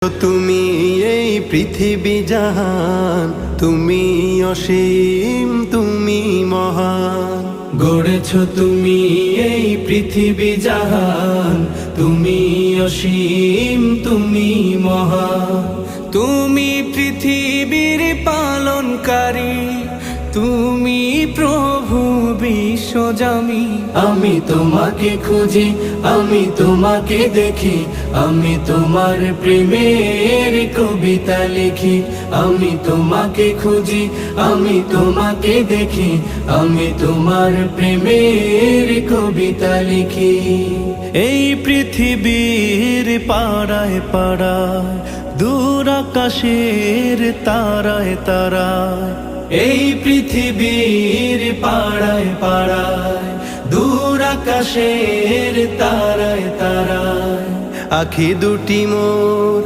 তুমি এই পৃথিবী জাহান, তুমি অসীম, তুমি মহান। গড়েছ তুমি এই পৃথিবী জাহান, তুমি অসীম, তুমি মহান। তুমি পৃথিবীর পালনকারী, তুমি প্রভু বিশ্বজামি। আমি তোমাকে খুঁজি, আমি তোমাকে দেখি, আমি তোমার প্রেমের কবিতা লিখি। আমি তোমাকে খুঁজি, আমি তোমাকে দেখি, আমি তোমার প্রেমের কবিতা লিখি। এই পৃথিবীর পাড়ায় পাড়ায়, দূর আকাশের তারায় তারায়, এই পৃথিবীর পাড়ায় পাড়ায়, দূর আকাশের তারায় তারায়, আখি দুটি মোর